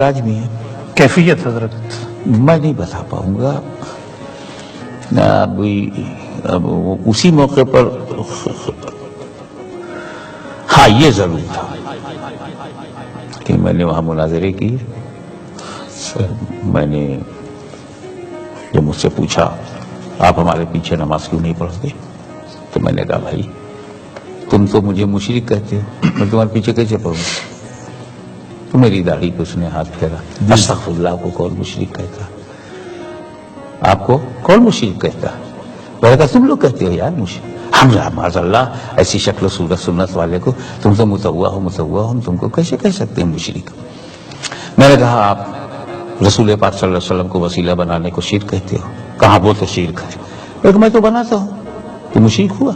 راج میں ہے کیفیت حضرت میں نہیں بتا پاؤں گا. اب اسی موقع پر ہاں یہ ضرور تھا کہ میں نے وہاں مناظرے کی. میں نے جب مجھ سے پوچھا آپ ہمارے پیچھے نماز کیوں نہیں پڑھتے تو میں نے کہا بھائی تم تو مجھے مشرک کہتے ہو، میں تمہارے پیچھے کیسے پڑھوں؟ تو میری داڑھی پہ اس نے ہاتھ پھیرا. استغفر اللہ، کو کون مشرک کہتا؟ آپ کو کون مشرک کہتا؟ میں نے کہا تم لوگ کہتے ہو یار مشرک. ہم معاذ اللہ ایسی شکل و صورت سنت والے کو تم تو متوا ہو، ہم تم کو کیسے کہہ سکتے ہیں مشرک؟ میں نے کہا آپ رسول پاک صلی اللہ علیہ وسلم کو وسیلہ بنانے کو شرک کہتے ہو؟ کہاں وہ تو شرک ہے. میں تو بناتا ہوں تو مشرک ہوا.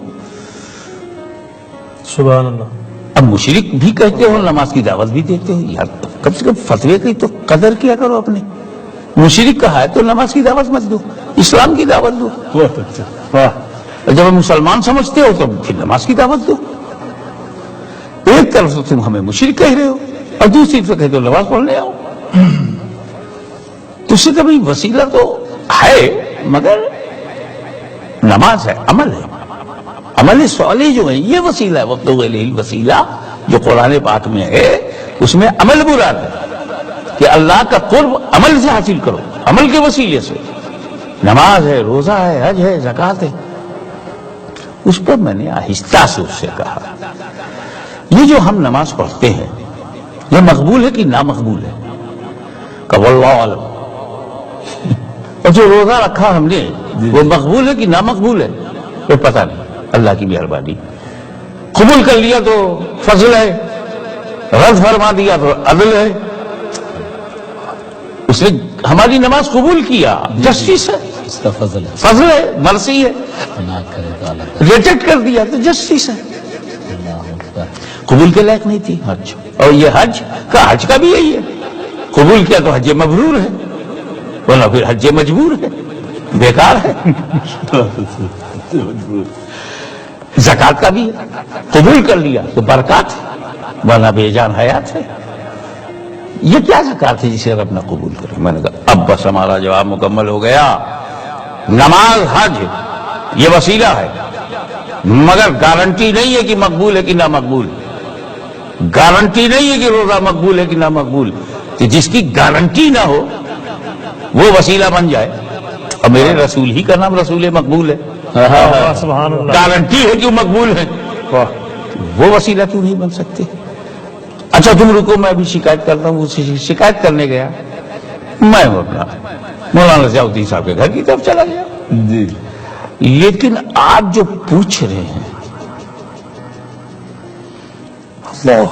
سبحان اللہ. اب مشرک بھی کہتے ہو، نماز کی دعوت بھی دیتے ہو، یار کم سے کم فتوے کی تو قدر کیا کرو اپنے. مشرک کہا ہے تو نماز کی دعوت مت دو، اسلام کی دعوت دو. بہت اچھا. جب ہم مسلمان سمجھتے ہو تو پھر نماز کی دعوت دو. ایک طرف سے تم ہمیں مشرک کہہ رہے ہو اور دوسری طرف کہتے ہو نماز پڑھنے آؤ. تو اس سے کبھی وسیلہ تو ہے مگر نماز ہے، عمل ہے. عمل صالح جو ہے یہ وسیلہ ہے. وابتغوا الیہ الوسیلہ جو قرآن پاک میں ہے اس میں عمل مراد ہے کہ اللہ کا قرب عمل سے حاصل کرو، عمل کے وسیلے سے. نماز ہے، روزہ ہے، حج ہے، زکوٰۃ ہے. اس پر میں نے آہستہ سے اس سے کہا یہ جو ہم نماز پڑھتے ہیں یہ مقبول ہے کہ نامقبول ہے؟ کہ واللہ عالم. اور جو روزہ رکھا ہم نے وہ مقبول ہے کہ نامقبول ہے؟ تو پتہ نہیں. اللہ کی مہربانی، قبول کر لیا تو فضل ہے، رد فرما دیا تو عدل ہے. اس نے ہماری نماز قبول کیا، جسٹس ہے، اس کا فضل ہے. فضل ہے، مرسی ہے. نہ کرے تو اللہ کا. ریجیکٹ کر دیا تو جسٹس ہے. اللہ اکبر. قبول کے لائق نہیں تھی حج. اور یہ حج کا بھی یہی ہے، قبول کیا تو حج مبرور ہے، ورنہ پھر حج مجبور ہے، بیکار ہے. زکوٰۃ کا بھی ہے، قبول کر لیا تو برکات ہے، ورنہ بے جان حیات ہے. یہ کیا زکوٰۃ ہے جسے رب نہ قبول کرے؟ میں نے کہا اب بس ہمارا جواب مکمل ہو گیا. نماز حج یہ وسیلہ ہے مگر گارنٹی نہیں ہے کہ مقبول ہے کہ نہ مقبول. گارنٹی نہیں ہے کہ روزہ مقبول ہے کہ نہ مقبول. کہ جس کی گارنٹی نہ ہو وہ وسیلہ بن جائے. اور میرے رسول ہی کا نام رسول مقبول ہے، سبحان اللہ. گارنٹی ہے کہ وہ مقبول ہے، وہ وسیلہ کیوں نہیں بن سکتے؟ اچھا تم رکو، میں بھی شکایت کرتا ہوں. شکایت کرنے گیا میں اپنا مولانا ضیاء الدین صاحب کے گھر کی طرف چلا گیا. جی لیکن آپ جو پوچھ رہے ہیں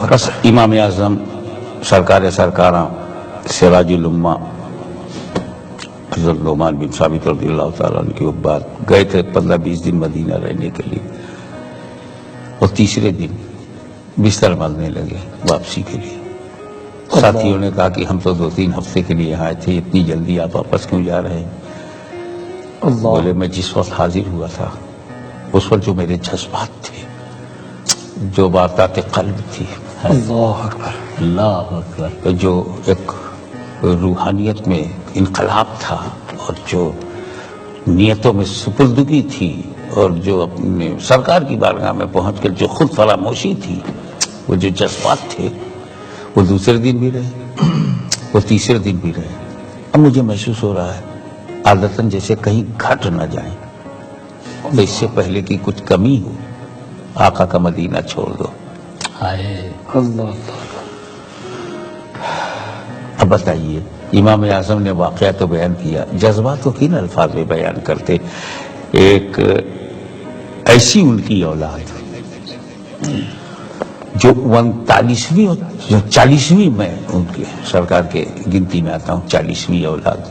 بس امام اعظم سرکار سرکاراں سراج الامہ حضرت نعمان بن ثابت رضی اللہ تعالیٰ عنہ کے بعد گئے تھے 15-20 دن مدینہ رہنے کے لیے. اور تیسرے دن بستر باندھنے لگے واپسی کے لیے. ساتھیوں نے کہا کہ ہم تو 2-3 ہفتے کے لیے آئے تھے، اتنی جلدی آپ واپس کیوں جا رہے ہیں؟ بولے میں جس وقت حاضر ہوا تھا اس وقت جو میرے جذبات تھے، جو باتات قلب تھی، اللہ اکبر. اللہ اکبر. جو ایک روحانیت میں انقلاب تھا اور جو نیتوں میں سپردگی تھی اور جو اپنے سرکار کی بارگاہ میں پہنچ کر جو خود فراموشی تھی، وہ جو جذبات تھے وہ دوسرے دن بھی رہے، وہ تیسرے دن بھی رہے. اب مجھے محسوس ہو رہا ہے عادتاً جیسے کہیں گھٹ نہ جائیں تو اس سے پہلے کی کچھ کمی ہو آقا کا مدینہ چھوڑ دو. ہائے. اللہ. اب بتائیے امام اعظم نے واقعہ تو بیان کیا، جذبات کو کن الفاظ میں بیان کرتے؟ ایک ایسی ان کی اولاد جو 39ویں اور 40ویں میں ان کے سرکار کے گنتی میں آتا ہوں، 40ویں اولاد.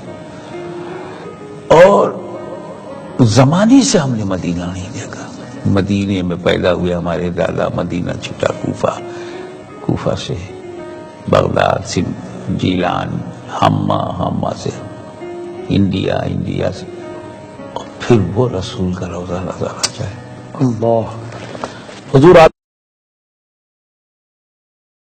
اور زمانے سے ہم نے مدینہ نہیں دیکھا. مدینے میں پیدا ہوئے ہمارے دادا، مدینہ چھٹا کوفہ سے بغداد سے جیلان، ہما سے انڈیا سے، اور پھر وہ رسول کا روزہ نظر آ جائے. اللہ. حضور